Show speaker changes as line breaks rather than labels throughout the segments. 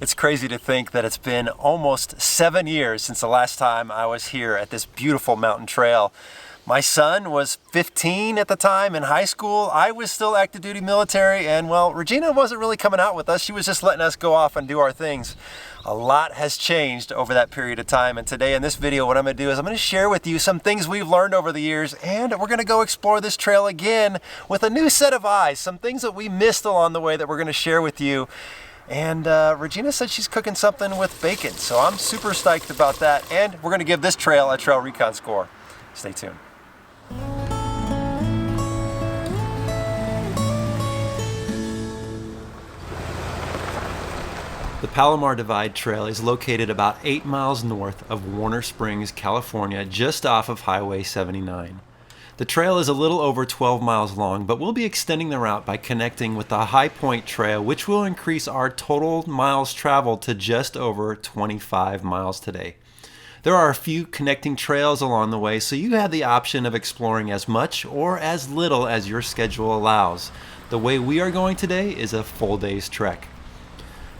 It's crazy to think that it's been almost 7 years since the last time I was here at this beautiful mountain trail. My son was 15 at the time in high school. I was still active duty military, and well, Regina wasn't really coming out with us. She was just letting us go off and do our things. A lot has changed over that period of time, and today in this video what I'm going to do is I'm going to share with you some things we've learned over the years, and we're going to go explore this trail again with a new set of eyes, some things that we missed along the way that we're going to share with you. And Regina said she's cooking something with bacon, so I'm super stoked about that, and we're going to give this trail a TrailRecon score. Stay tuned. The Palomar Divide Trail is located about 8 miles north of Warner Springs, California, just off of Highway 79. The trail is a little over 12 miles long, but we'll be extending the route by connecting with the High Point Trail, which will increase our total miles traveled to just over 25 miles today. There are a few connecting trails along the way, so you have the option of exploring as much or as little as your schedule allows. The way we are going today is a full day's trek.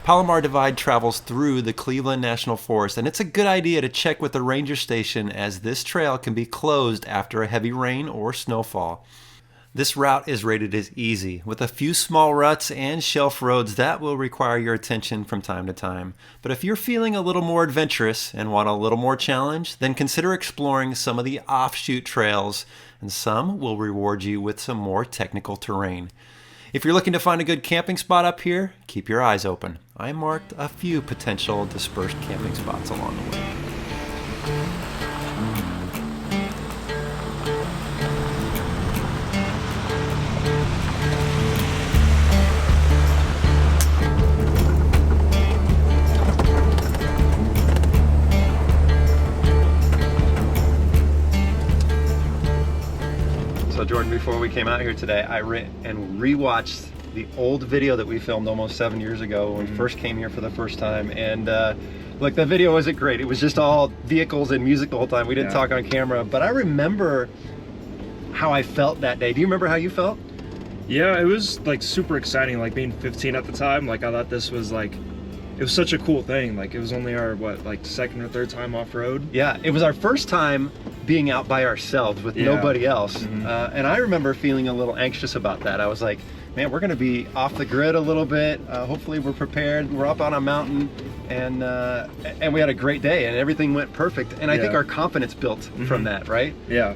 Palomar Divide travels through the Cleveland National Forest, and it's a good idea to check with the ranger station as this trail can be closed after a heavy rain or snowfall. This route is rated as easy, with a few small ruts and shelf roads that will require your attention from time to time. But if you're feeling a little more adventurous and want a little more challenge, then consider exploring some of the offshoot trails, and some will reward you with some more technical terrain. If you're looking to find a good camping spot up here, keep your eyes open. I marked a few potential dispersed camping spots along the way. So Jordan, before we came out here today, I rewatched the old video that we filmed almost 7 years ago when we first came here for the first time, and look, the video wasn't great. It was just all vehicles and music the whole time. We didn't talk on camera, but I remember how I felt that day. Do you remember how you felt?
Yeah, it was like super exciting, like being 15 at the time. Like I thought this was like, it was such a cool thing. Like it was only our, like second or third time off-road?
Yeah, it was our first time being out by ourselves with nobody else. And I remember feeling a little anxious about that. I was like, man, we're gonna be off the grid a little bit. Hopefully we're prepared. We're up on a mountain, and we had a great day and everything went perfect. And I think our confidence built from that, right?
Yeah.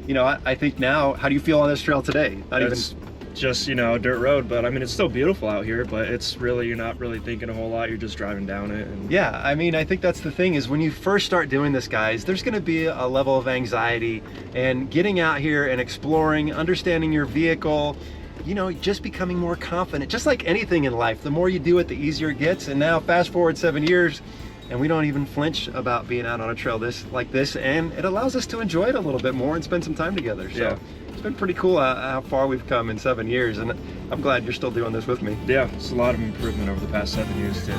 You know, I think now, how do you feel on this trail today?
It's just, you know, a dirt road, but I mean, it's still beautiful out here, but it's really, you're not really thinking a whole lot. You're just driving down it. And
yeah, I mean, I think that's the thing is when you first start doing this, guys, there's gonna be a level of anxiety, and getting out here and exploring, understanding your vehicle, you know, just becoming more confident. Just like anything in life, the more you do it, the easier it gets. And now fast forward 7 years, and we don't even flinch about being out on a trail like this, and it allows us to enjoy it a little bit more and spend some time together. So it's been pretty cool how far we've come in 7 years, and I'm glad you're still doing this with me.
Yeah, it's a lot of improvement over the past 7 years too.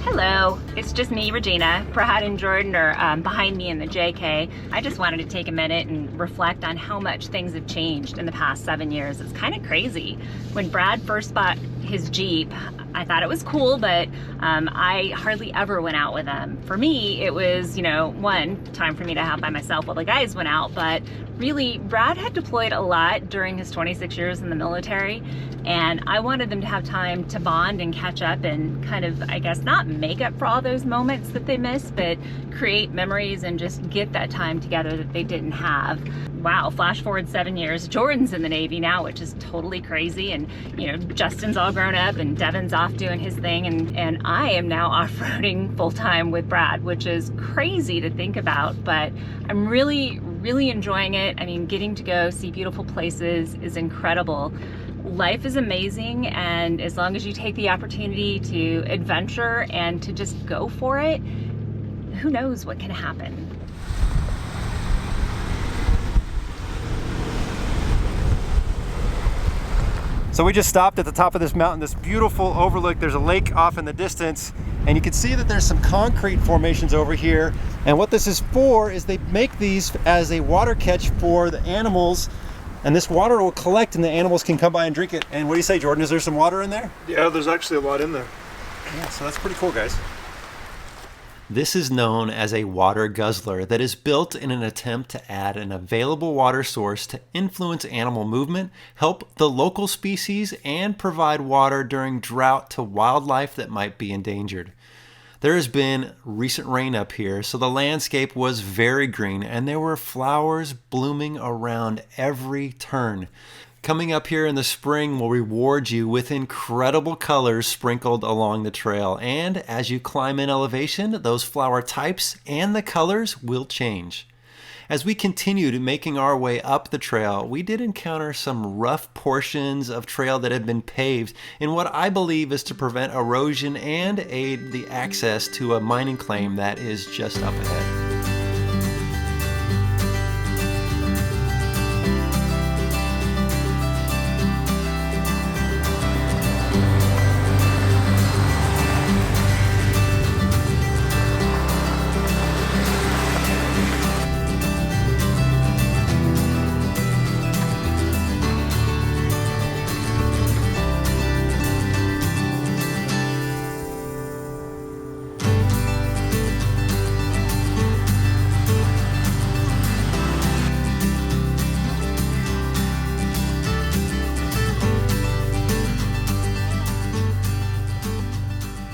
Hello, it's just me, Regina. Brad and Jordan are behind me in the JK. I just wanted to take a minute and reflect on how much things have changed in the past 7 years. It's kind of crazy. When Brad first bought his Jeep, I thought it was cool, but I hardly ever went out with him. For me, it was, you know, one, time for me to have by myself while the guys went out, but really, Brad had deployed a lot during his 26 years in the military, and I wanted them to have time to bond and catch up and kind of, I guess, not make up for all those moments that they missed, but create memories and just get that time together that they didn't have. Wow, flash forward 7 years, Jordan's in the Navy now, which is totally crazy, and you know, Justin's all grown up and Devin's off doing his thing, and I am now off-roading full-time with Brad, which is crazy to think about, but I'm really enjoying it. I mean, getting to go see beautiful places is incredible. life is amazing, and as long as you take the opportunity to adventure and to just go for it, who knows what can happen.
So we just stopped at the top of this mountain, this beautiful overlook. There's a lake off in the distance, and you can see that there's some concrete formations over here. And what this is for is they make these as a water catch for the animals, and this water will collect and the animals can come by and drink it. And what do you say, Jordan? Is there some water in there?
Yeah, there's actually a lot in there.
Yeah, so that's pretty cool, guys. This is known as a water guzzler that is built in an attempt to add an available water source to influence animal movement, help the local species, and provide water during drought to wildlife that might be endangered. There has been recent rain up here, so the landscape was very green and there were flowers blooming around every turn. Coming up here in the spring will reward you with incredible colors sprinkled along the trail. And as you climb in elevation, those flower types and the colors will change. As we continued making our way up the trail, we did encounter some rough portions of trail that had been paved in what I believe is to prevent erosion and aid the access to a mining claim that is just up ahead.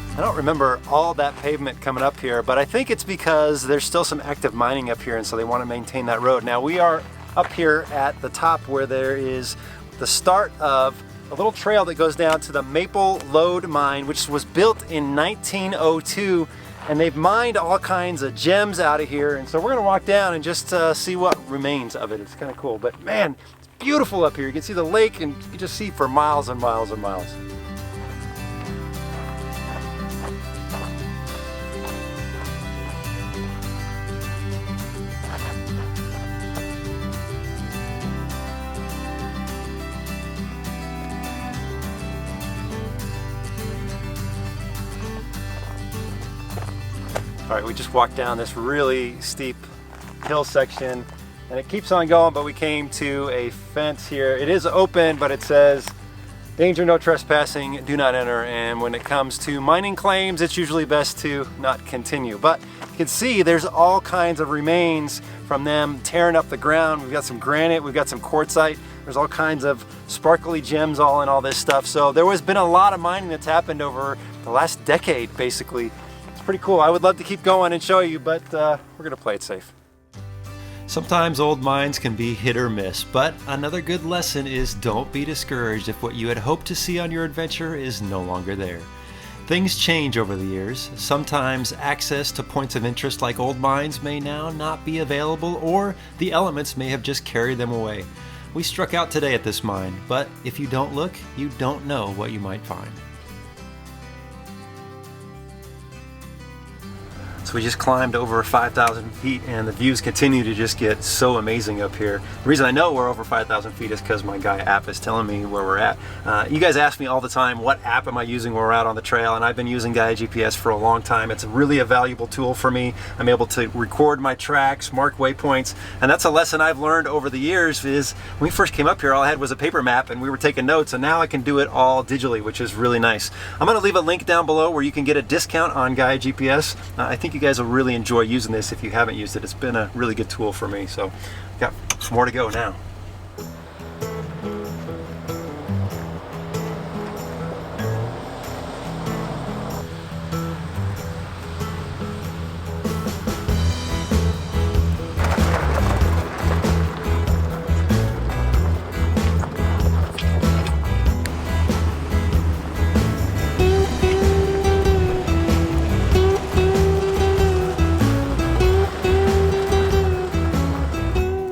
I don't remember all that pavement coming up here, but I think it's because there's still some active mining up here, and so they want to maintain that road. Now we are up here at the top where there is the start of a little trail that goes down to the Maple Lode mine, which was built in 1902, and they've mined all kinds of gems out of here. And so we're gonna walk down and just see what remains of it. It's kind of cool, but man, it's beautiful up here. You can see the lake and you can just see for miles and miles and miles. All right, we just walked down this really steep hill section and it keeps on going, but we came to a fence here. It is open, but it says, danger, no trespassing, do not enter. And when it comes to mining claims, it's usually best to not continue. But you can see there's all kinds of remains from them tearing up the ground. We've got some granite, we've got some quartzite. There's all kinds of sparkly gems all in all this stuff. So there has been a lot of mining that's happened over the last decade, basically. Pretty cool. I would love to keep going and show you, but we're gonna play it safe. Sometimes old mines can be hit or miss, but another good lesson is don't be discouraged if what you had hoped to see on your adventure is no longer there. Things change over the years. Sometimes access to points of interest like old mines may now not be available, or the elements may have just carried them away. We struck out today at this mine, but if you don't look, you don't know what you might find. So we just climbed over 5,000 feet and the views continue to just get so amazing up here. The reason I know we're over 5,000 feet is because my Gaia app is telling me where we're at. You guys ask me all the time, what app am I using when we're out on the trail? And I've been using Gaia GPS for a long time. It's really a valuable tool for me. I'm able to record my tracks, mark waypoints, and that's a lesson I've learned over the years is when we first came up here, all I had was a paper map and we were taking notes, and now I can do it all digitally, which is really nice. I'm gonna leave a link down below where you can get a discount on Gaia GPS. I think you guys will really enjoy using this if you haven't used it. It's been a really good tool for me. So got more to go now.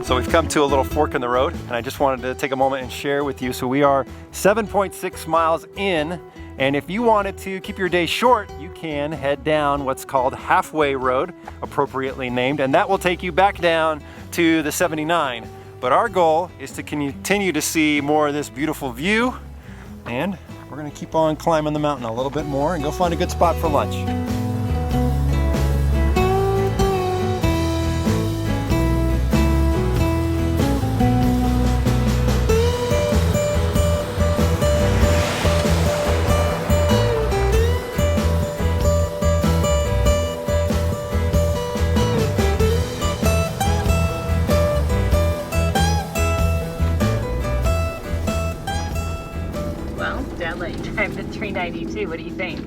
So So we've come to a little fork in the road, and I just wanted to take a moment and share with you. So we are 7.6 miles in, and if you wanted to keep your day short, you can head down what's called Halfway Road, appropriately named, and that will take you back down to the 79. But our goal is to continue to see more of this beautiful view, and we're gonna keep on climbing the mountain a little bit more and go find a good spot for lunch.
Deadlight Drive the 392. What do you think?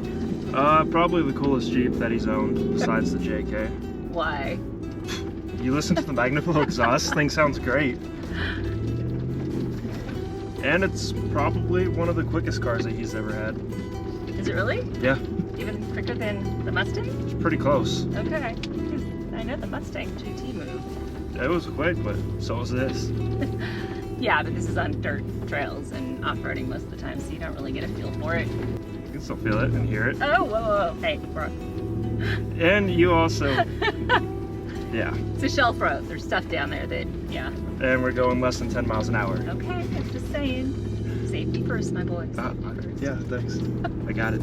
Probably the coolest Jeep that he's owned besides the JK.
Why?
You listen to the Magnaflow exhaust, thing sounds great. And it's probably one of the quickest cars that he's ever had.
Is it really?
Yeah.
Even quicker than the Mustang?
It's pretty close.
Okay. I know the Mustang GT moved.
It was quick, but so was this.
Yeah, but this is on dirt trails and off-roading most of the time, so you don't really get a feel for it.
You can still feel it and hear it.
Oh, whoa. Hey, bro.
And you also, yeah.
It's a shelf road. There's stuff down there that, yeah.
And we're going less than 10 miles an hour.
Okay, I'm just saying. Safety first, my boy. Safety first.
Yeah, thanks. I got it.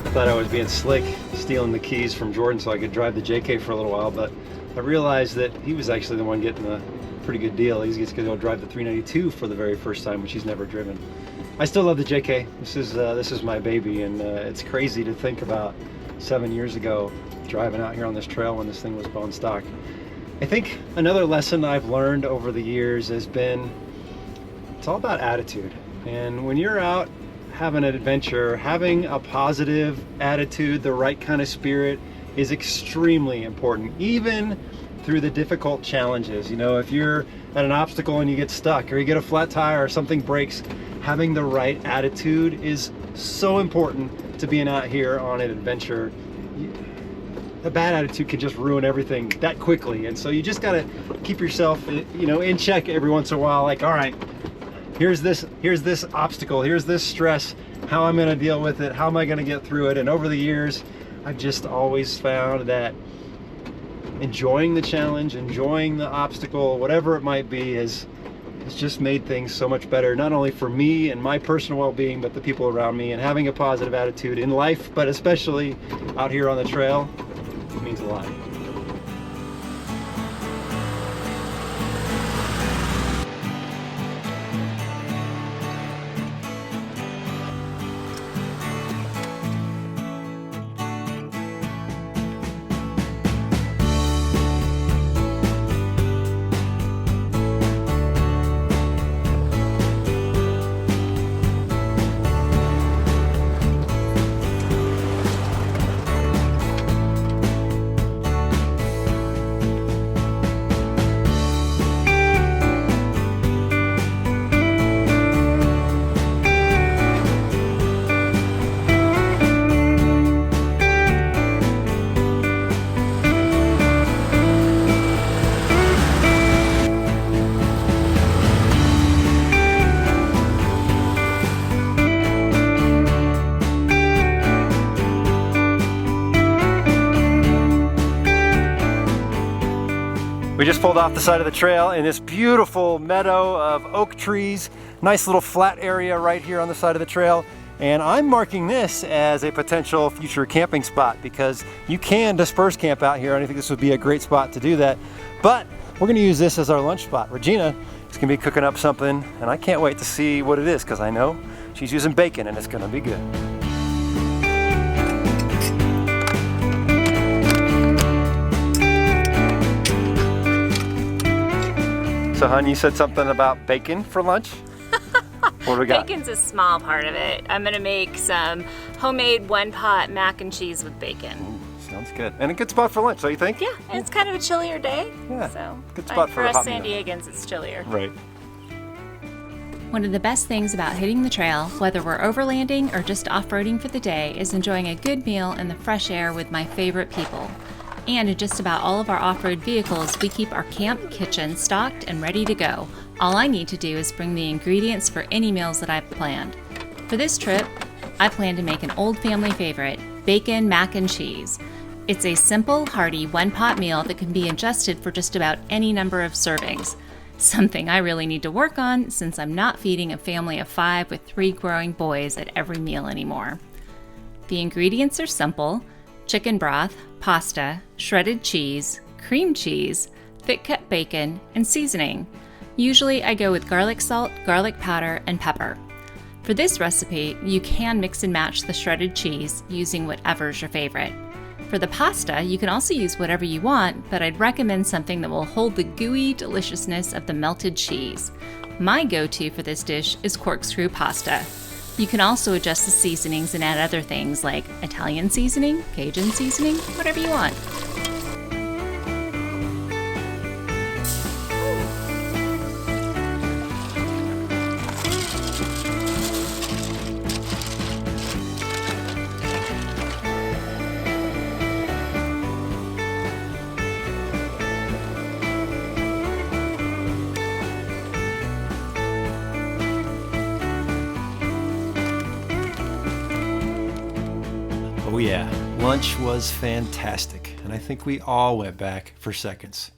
I thought I was being slick, stealing the keys from Jordan so I could drive the JK for a little while, but I realized that he was actually the one getting a pretty good deal. He's going to go drive the 392 for the very first time, which he's never driven. I still love the JK. This is my baby, and it's crazy to think about 7 years ago driving out here on this trail when this thing was bone stock. I think another lesson I've learned over the years has been it's all about attitude. And when you're out having an adventure, having a positive attitude, the right kind of spirit is extremely important, even through the difficult challenges. You know, if you're at an obstacle and you get stuck or you get a flat tire or something breaks, having the right attitude is so important to being out here on an adventure. A bad attitude can just ruin everything that quickly, and so you just gotta keep yourself, you know, in check every once in a while. Like, all right, here's this obstacle, here's this stress, how I'm gonna deal with it, how am I gonna get through it. And over the years, I've just always found that enjoying the challenge, enjoying the obstacle, whatever it might be, has just made things so much better, not only for me and my personal well-being, but the people around me. And having a positive attitude in life, but especially out here on the trail, means a lot. We just pulled off the side of the trail in this beautiful meadow of oak trees. Nice little flat area right here on the side of the trail. And I'm marking this as a potential future camping spot because you can disperse camp out here, and I think this would be a great spot to do that. But we're gonna use this as our lunch spot. Regina is gonna be cooking up something, and I can't wait to see what it is because I know she's using bacon and it's gonna be good. So, hon, you said something about bacon for lunch? What do we got?
Bacon's a small part of it. I'm gonna make some homemade one-pot mac and cheese with bacon.
Ooh, sounds good. And a good spot for lunch, don't you think?
Yeah, and it's kind of a chillier day.
Yeah,
So
good spot for a
us
hot
San
meal.
Diegans, it's chillier.
Right.
One of the best things about hitting the trail, whether we're overlanding or just off-roading for the day, is enjoying a good meal in the fresh air with my favorite people. And in just about all of our off-road vehicles, we keep our camp kitchen stocked and ready to go. All I need to do is bring the ingredients for any meals that I've planned. For this trip, I plan to make an old family favorite, bacon mac and cheese. It's a simple, hearty, one-pot meal that can be adjusted for just about any number of servings. Something I really need to work on since I'm not feeding a family of 5 with 3 growing boys at every meal anymore. The ingredients are simple: chicken broth, pasta, shredded cheese, cream cheese, thick-cut bacon, and seasoning. Usually I go with garlic salt, garlic powder, and pepper. For this recipe, you can mix and match the shredded cheese using whatever's your favorite. For the pasta, you can also use whatever you want, but I'd recommend something that will hold the gooey deliciousness of the melted cheese. My go-to for this dish is corkscrew pasta. You can also adjust the seasonings and add other things like Italian seasoning, Cajun seasoning, whatever you want.
Oh yeah, lunch was fantastic, and I think we all went back for seconds.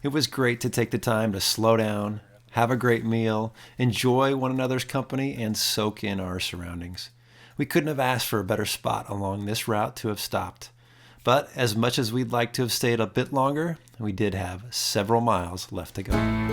It was great to take the time to slow down, have a great meal, enjoy one another's company, and soak in our surroundings. We couldn't have asked for a better spot along this route to have stopped. But as much as we'd like to have stayed a bit longer, we did have several miles left to go.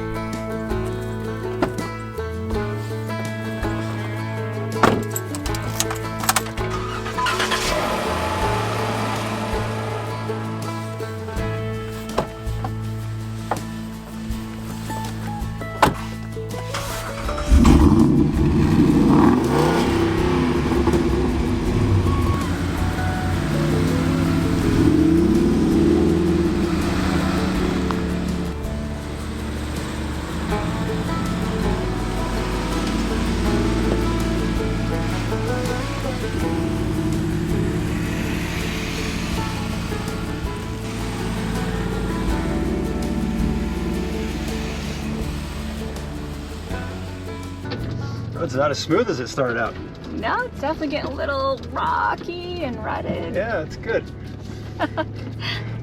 It's not as smooth as it started out.
No, it's definitely getting a little rocky and rutted.
Yeah, it's good.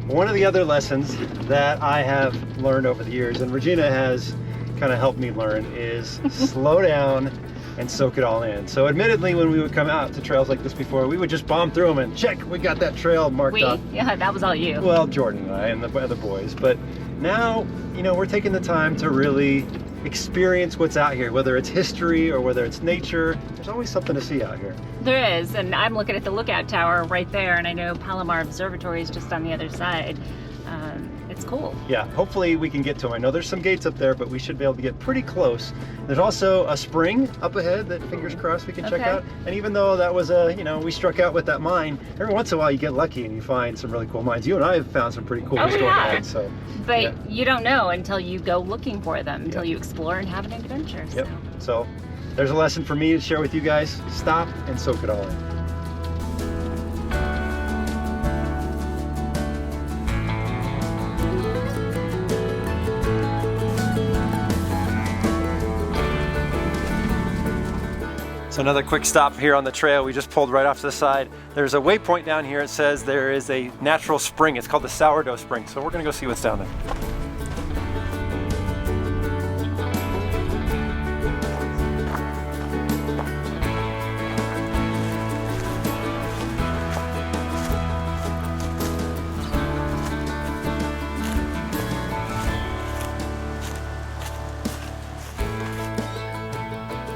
One of the other lessons that I have learned over the years, and Regina has kind of helped me learn, is slow down and soak it all in. So admittedly, when we would come out to trails like this before, we would just bomb through them and check, we got that trail marked up.
Yeah, that was all you.
Well, Jordan and I and the other boys. But now, you know, we're taking the time to really experience what's out here, whether it's history or whether it's nature. There's always something to see out here.
There is, and I'm looking at the lookout tower right there, and I know Palomar Observatory is just on the other side. It's cool.
Yeah, hopefully we can get to them. I know there's some gates up there, but we should be able to get pretty close. There's also a spring up ahead that, fingers crossed, we can check out. And even though that was we struck out with that mine, every once in a while you get lucky and you find some really cool mines. You and I have found some pretty cool historic mines. So,
but
yeah.
You don't know until you go looking for them, until you explore and have an adventure.
Yep. So there's a lesson for me to share with you guys. Stop and soak it all in. So another quick stop here on the trail. We just pulled right off to the side. There's a waypoint down here. It says there is a natural spring. It's called the Sourdough Spring. So we're gonna go see what's down there.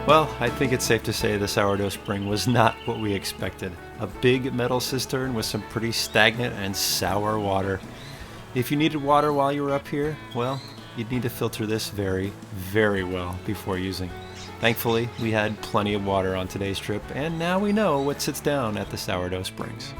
Well, I think it's safe to say the Sourdough Spring was not what we expected. A big metal cistern with some pretty stagnant and sour water. If you needed water while you were up here, well, you'd need to filter this very, very well before using. Thankfully, we had plenty of water on today's trip, and now we know what sits down at the Sourdough Springs.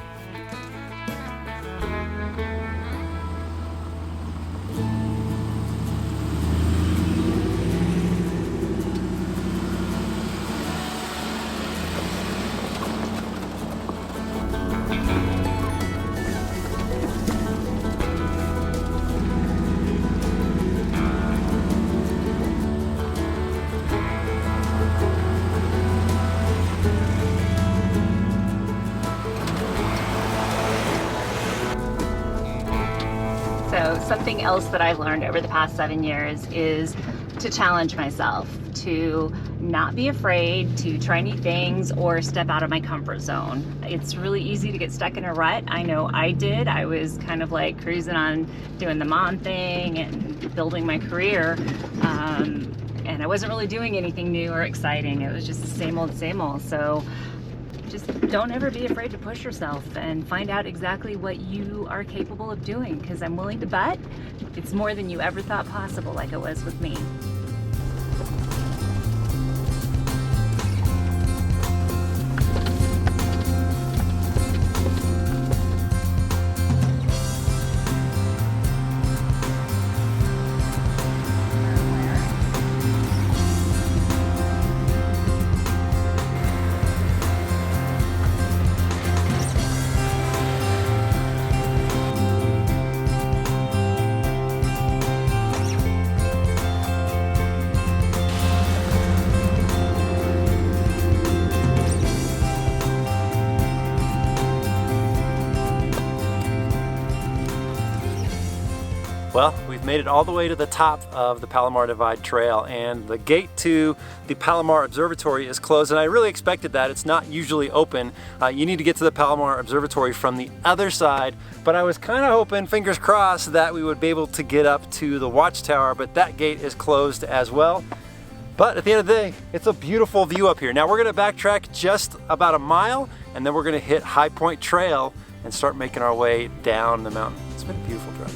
So something else that I've learned over the past 7 years is to challenge myself, to not be afraid to try new things or step out of my comfort zone. It's really easy to get stuck in a rut. I know I did. I was kind of like cruising on doing the mom thing and building my career. And I wasn't really doing anything new or exciting. It was just the same old, same old. So just don't ever be afraid to push yourself and find out exactly what you are capable of doing, because I'm willing to bet it's more than you ever thought possible, like it was with me.
Well, we've made it all the way to the top of the Palomar Divide Trail, and the gate to the Palomar Observatory is closed, and I really expected that. It's not usually open. You need to get to the Palomar Observatory from the other side, but I was kind of hoping, fingers crossed, that we would be able to get up to the watchtower, but that gate is closed as well. But at the end of the day, it's a beautiful view up here. Now we're gonna backtrack just about a mile, and then we're gonna hit High Point Trail and start making our way down the mountain. It's been a beautiful drive.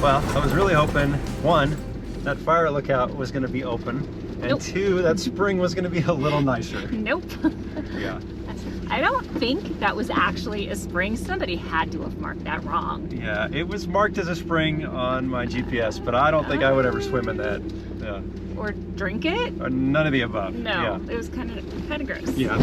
Well, I was really hoping, one, that fire lookout was going to be open, and
Nope.
two, that spring was going to be a little nicer.
Nope.
Yeah.
I don't think that was actually a spring. Somebody had to have marked that wrong.
Yeah, it was marked as a spring on my GPS, but I don't think I would ever swim in that. Yeah.
Or drink it?
Or none of the above.
No,
Yeah.
it was kind of gross.
Yeah.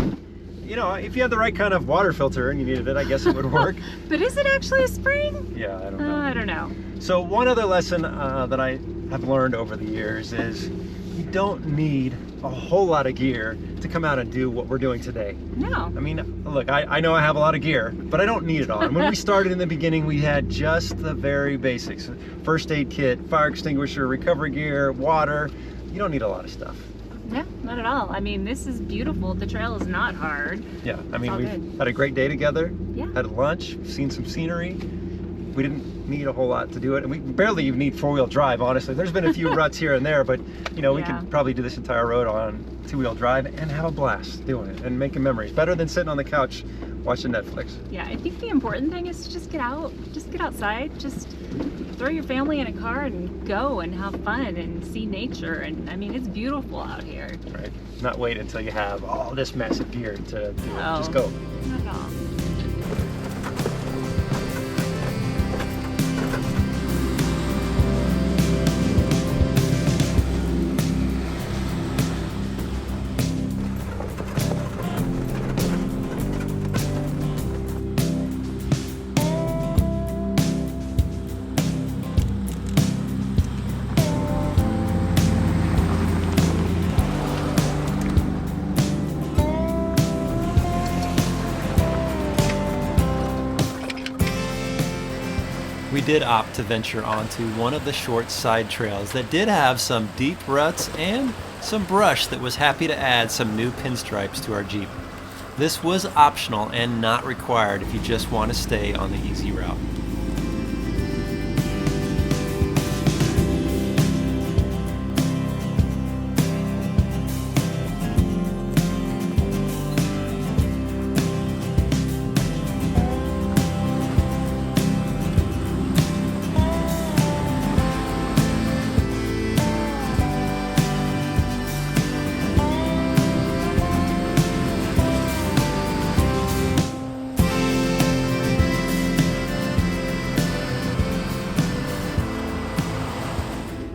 You know, if you had the right kind of water filter and you needed it, I guess it would work.
But is it actually a spring?
Yeah, I don't know.
I don't know.
So one other lesson that I have learned over the years is you don't need a whole lot of gear to come out and do what we're doing today.
No.
I mean, look, I know I have a lot of gear, but I don't need it all. And when we started in the beginning, we had just the very basics. First aid kit, fire extinguisher, recovery gear, water. You don't need a lot of stuff.
No, not at all. I mean, this is beautiful. The trail is not hard.
Yeah, I mean,
all
we've
good.
had a great day together,
Yeah.
had lunch, seen some scenery. We didn't need a whole lot to do it, and we barely even need four-wheel drive, honestly. There's been a few ruts here and there, but you know, we
Yeah.
could probably do this entire road on two-wheel drive and have a blast doing it and making memories. Better than sitting on the couch watching Netflix.
Yeah, I think the important thing is to just get out, just get outside, just throw your family in a car and go and have fun and see nature. And I mean, it's beautiful out here.
Right. Not wait until you have all this massive gear to do it.
Oh,
Just go.
not at all.
We did opt to venture onto one of the short side trails that did have some deep ruts and some brush that was happy to add some new pinstripes to our Jeep. This was optional and not required if you just want to stay on the easy route.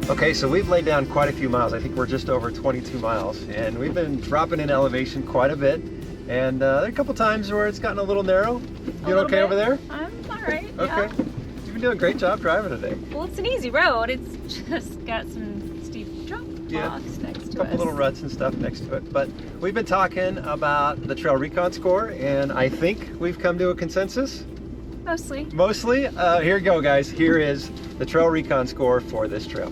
Okay, so we've laid down quite a few miles. I think we're just over 22 miles, and we've been dropping in elevation quite a bit. And there are a couple times where it's gotten a little narrow. You doing okay over there?
I'm all right.
Okay.
Yeah.
You've been doing a great job driving today.
Well, it's an easy road. It's just got some steep drop blocks next to
A
us.
couple little ruts and stuff next to it. But we've been talking about the TrailRecon score, and I think we've come to a consensus.
Mostly.
Mostly. Here you go, guys. Here is the TrailRecon score for this trail.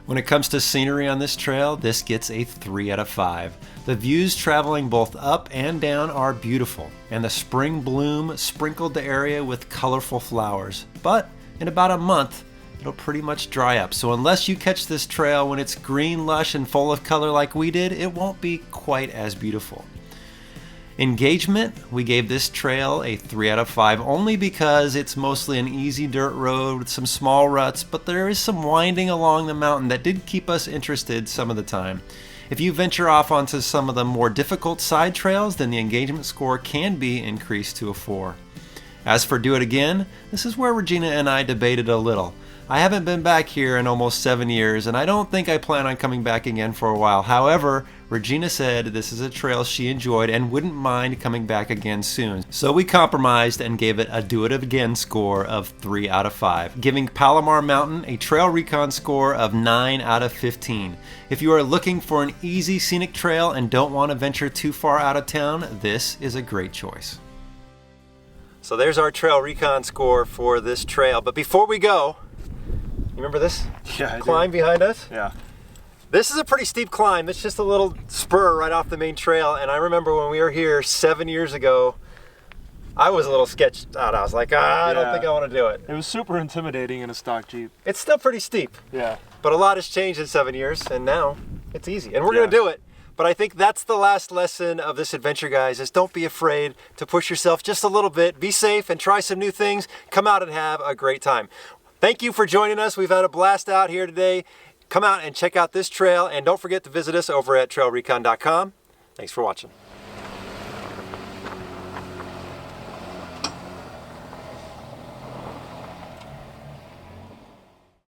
When it comes to scenery on this trail, this gets a 3 out of 5. The views traveling both up and down are beautiful, and the spring bloom sprinkled the area with colorful flowers. But in about a month, it'll pretty much dry up. So unless you catch this trail when it's green, lush, and full of color like we did, it won't be quite as beautiful. Engagement, we gave this trail a 3 out of 5 only because it's mostly an easy dirt road with some small ruts, but there is some winding along the mountain that did keep us interested some of the time. If you venture off onto some of the more difficult side trails, then the engagement score can be increased to a 4. As for do it again, this is where Regina and I debated a little. I haven't been back here in almost 7 years, and I don't think I plan on coming back again for a while. However, Regina said this is a trail she enjoyed and wouldn't mind coming back again soon. So we compromised and gave it a do it again score of 3 out of 5, giving Palomar Mountain a TrailRecon score of 9 out of 15. If you are looking for an easy scenic trail and don't want to venture too far out of town, this is a great choice. So there's our TrailRecon score for this trail. But before we go, you remember this climb behind us?
Yeah.
This is a pretty steep climb. It's just a little spur right off the main trail. And I remember when we were here 7 years ago, I was a little sketched out. I was like, I don't think I want to do it.
It was super intimidating in a stock Jeep.
It's still pretty steep.
Yeah.
But a lot has changed in 7 years, and now it's easy. And we're going to do it. But I think that's the last lesson of this adventure, guys, is don't be afraid to push yourself just a little bit. Be safe and try some new things. Come out and have a great time. Thank you for joining us. We've had a blast out here today. Come out and check out this trail, and don't forget to visit us over at TrailRecon.com. Thanks for watching.